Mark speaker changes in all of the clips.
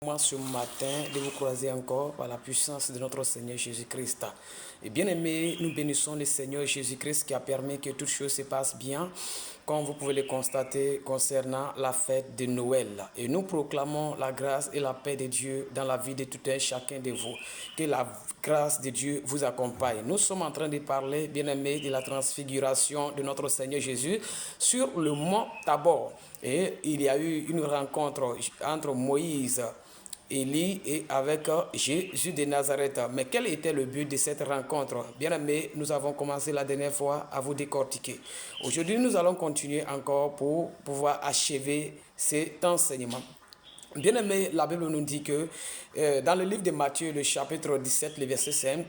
Speaker 1: moi ce matin de vous croiser encore par la puissance de notre Seigneur Jésus-Christ. Et bien aimés, nous bénissons le Seigneur Jésus-Christ qui a permis que toutes choses se passent bien, comme vous pouvez le constater concernant la fête de Noël. Et nous proclamons la grâce et la paix de Dieu dans la vie de tout un chacun de vous. Que la grâce de Dieu vous accompagne. Nous sommes en train de parler, bien aimés, de la transfiguration de notre Seigneur Jésus sur le mont Tabor. Et il y a eu une rencontre entre Moïse, Élie et avec Jésus de Nazareth. Mais quel était le but de cette rencontre? Bien aimé, nous avons commencé la dernière fois à vous décortiquer. Aujourd'hui, nous allons continuer encore pour pouvoir achever cet enseignement. Bien aimé, la Bible nous dit que dans le livre de Matthieu, le chapitre 17, le verset 5,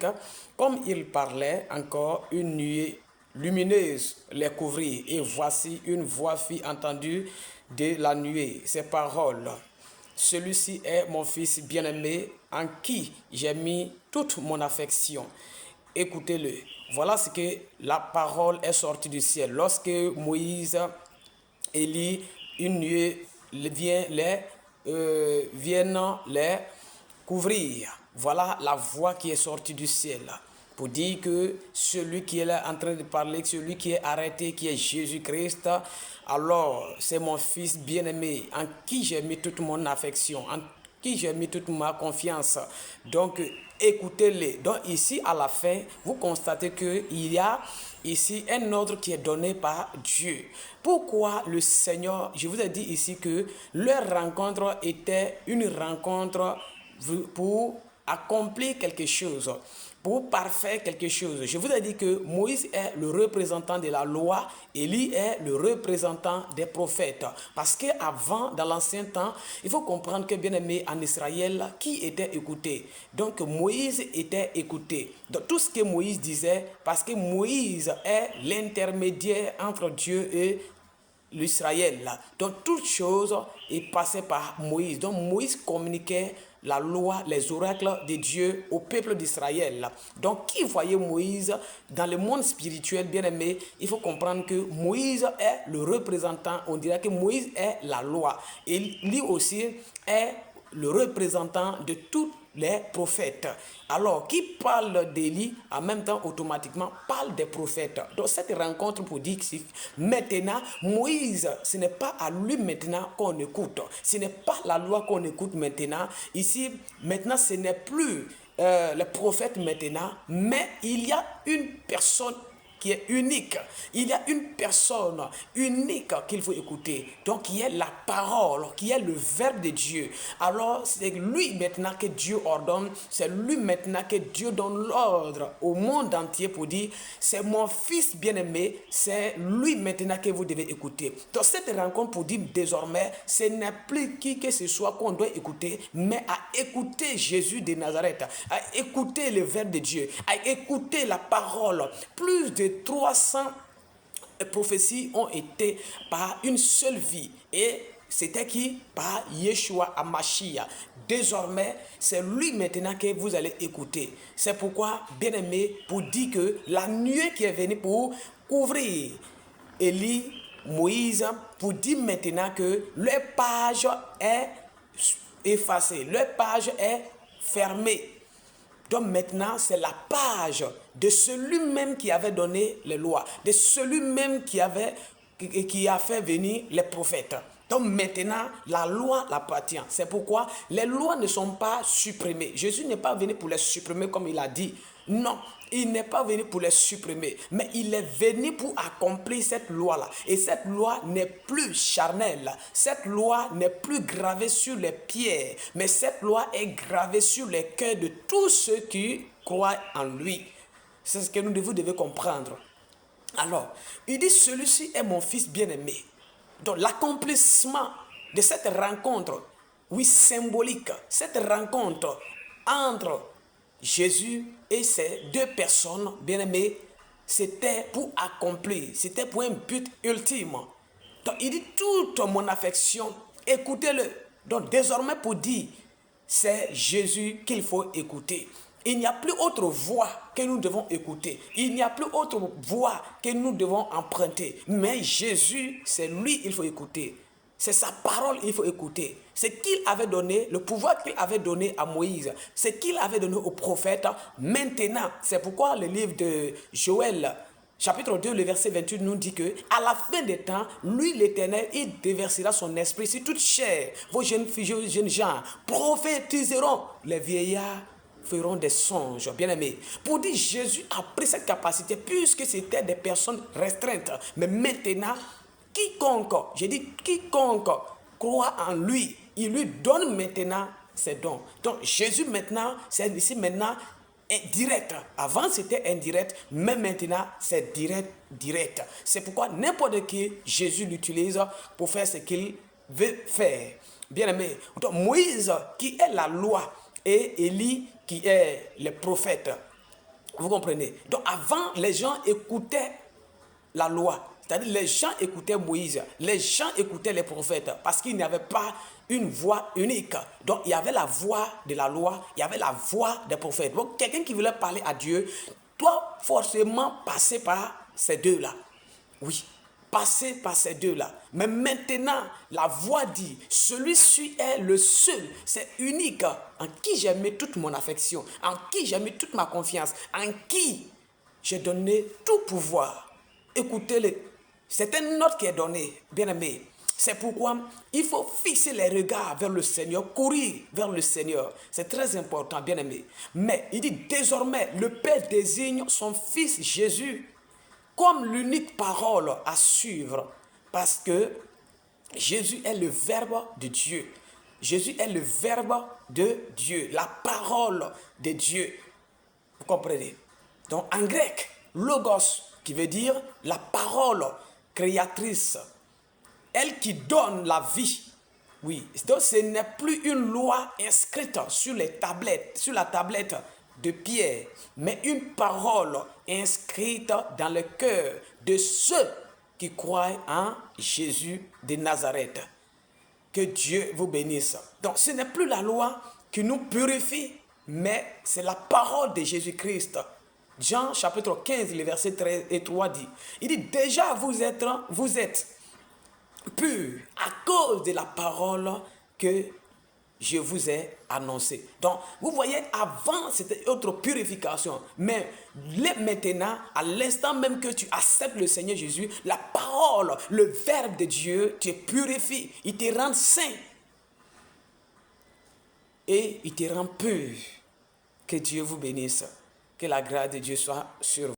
Speaker 1: comme il parlait encore, une nuée lumineuse les couvrit, et voici une voix fit entendue de la nuée ces paroles: celui-ci est mon fils bien-aimé, en qui j'ai mis toute mon affection. Écoutez-le. Voilà ce que la parole est sortie du ciel. Lorsque Moïse, Élie, une nuée viennent les couvrir. Voilà la voix qui est sortie du ciel pour dire que celui qui est là en train de parler, celui qui est arrêté, qui est Jésus-Christ, alors c'est mon fils bien-aimé, en qui j'ai mis toute mon affection, en qui j'ai mis toute ma confiance. Donc écoutez-les. Donc ici à la fin, vous constatez qu'il y a ici un ordre qui est donné par Dieu. Pourquoi le Seigneur, je vous ai dit ici que leur rencontre était une rencontre pour accomplir quelque chose, pour parfaire quelque chose. Je vous ai dit que Moïse est le représentant de la loi, Élie est le représentant des prophètes. Parce qu'avant, dans l'ancien temps, il faut comprendre que, bien aimé, en Israël, qui était écouté? Donc Moïse était écouté. Donc tout ce que Moïse disait, parce que Moïse est l'intermédiaire entre Dieu et l'Israël. Donc toute chose est passée par Moïse. Donc Moïse communiquait la loi, les oracles de Dieu au peuple d'Israël. Donc qui voyait Moïse dans le monde spirituel, bien aimé, il faut comprendre que Moïse est le représentant, on dirait que Moïse est la loi. Et lui aussi est le représentant de tous les prophètes. Alors, qui parle d'Élie, en même temps, automatiquement, parle des prophètes. Donc, cette rencontre pour dire que maintenant, Moïse, ce n'est pas à lui maintenant qu'on écoute. Ce n'est pas la loi qu'on écoute maintenant. Ici, maintenant, ce n'est plus les prophètes maintenant, mais il y a une personne qui est unique. Il y a une personne unique qu'il faut écouter. Donc, qui est la parole, qui est le verbe de Dieu. Alors, c'est lui maintenant que Dieu ordonne, c'est lui maintenant que Dieu donne l'ordre au monde entier pour dire, c'est mon fils bien-aimé, c'est lui maintenant que vous devez écouter. Donc, cette rencontre pour dire désormais, ce n'est plus qui que ce soit qu'on doit écouter, mais à écouter Jésus de Nazareth, à écouter le verbe de Dieu, à écouter la parole. Plus de 300 prophéties ont été par une seule vie. Et c'était qui? Par Yeshua HaMashiach. Désormais, c'est lui maintenant que vous allez écouter. C'est pourquoi, bien aimé, pour dire que la nuée qui est venue pour couvrir Élie, Moïse, pour dire maintenant que leur page est effacée, leur page est fermée. Donc maintenant, c'est la page de celui-même qui avait donné les lois, de celui-même qui a fait venir les prophètes. Donc maintenant, la loi l'appartient. C'est pourquoi les lois ne sont pas supprimées. Jésus n'est pas venu pour les supprimer comme il a dit. Non, il n'est pas venu pour les supprimer, mais il est venu pour accomplir cette loi-là. Et cette loi n'est plus charnelle. Cette loi n'est plus gravée sur les pierres, mais cette loi est gravée sur les cœurs de tous ceux qui croient en lui. C'est ce que vous devez comprendre. Alors, il dit, celui-ci est mon fils bien-aimé. Donc, l'accomplissement de cette rencontre, oui, symbolique, cette rencontre entre Jésus et ces deux personnes bien-aimées, c'était pour accomplir, c'était pour un but ultime. Donc, il dit, toute mon affection, écoutez-le. Donc, désormais, pour dire, c'est Jésus qu'il faut écouter. Il n'y a plus autre voie que nous devons écouter. Il n'y a plus autre voie que nous devons emprunter. Mais Jésus, c'est lui qu'il faut écouter. C'est sa parole qu'il faut écouter. ce qu'il avait donné, le pouvoir qu'il avait donné à Moïse, ce qu'il avait donné aux prophètes, maintenant. C'est pourquoi le livre de Joël, chapitre 2, le verset 28 nous dit que à la fin des temps, lui l'Éternel, il déversera son esprit sur toute chair. Vos jeunes filles, jeunes gens prophétiseront, les vieillards feront des songes, bien aimés. Pour dire, Jésus a pris cette capacité puisque c'était des personnes restreintes. Mais maintenant, quiconque, j'ai dit quiconque croit en lui, il lui donne maintenant ses dons. Donc Jésus maintenant, c'est ici maintenant direct. Avant c'était indirect, mais maintenant c'est direct. C'est pourquoi n'importe qui, Jésus l'utilise pour faire ce qu'il veut faire. Bien aimé. Donc Moïse qui est la loi et Élie qui est le prophète. Vous comprenez? Donc avant, les gens écoutaient la loi. C'est-à-dire les gens écoutaient Moïse, les gens écoutaient les prophètes parce qu'il n'y avait pas une voix unique. Donc il y avait la voix de la loi, il y avait la voix des prophètes. Donc quelqu'un qui voulait parler à Dieu doit forcément passer par ces deux-là. Oui, passer par ces deux-là. Mais maintenant, la voix dit, celui-ci est le seul, c'est unique, en qui j'ai mis toute mon affection, en qui j'ai mis toute ma confiance, en qui j'ai donné tout pouvoir. Écoutez-le, c'est un ordre qui est donné, bien aimé. C'est pourquoi il faut fixer les regards vers le Seigneur, courir vers le Seigneur. C'est très important, bien aimé. Mais il dit désormais, le Père désigne son Fils Jésus comme l'unique parole à suivre, parce que Jésus est le Verbe de Dieu. Jésus est le Verbe de Dieu, la parole de Dieu. Vous comprenez? Donc en grec, logos, qui veut dire la parole créatrice, elle qui donne la vie. Oui, donc ce n'est plus une loi inscrite sur les tablettes, sur la tablette de pierre, mais une parole inscrite dans le cœur de ceux qui croient en Jésus de Nazareth. Que Dieu vous bénisse. Donc ce n'est plus la loi qui nous purifie, mais c'est la parole de Jésus-Christ. Jean chapitre 15, le verset 13 et 3 dit, il dit déjà vous êtes purs à cause de la parole que je vous ai annoncée. Donc, vous voyez, avant, c'était autre purification. Mais maintenant, à l'instant même que tu acceptes le Seigneur Jésus, la parole, le Verbe de Dieu te purifie. Il te rend saint. Et il te rend pur. Que Dieu vous bénisse. Que la grâce de Dieu soit sur vous.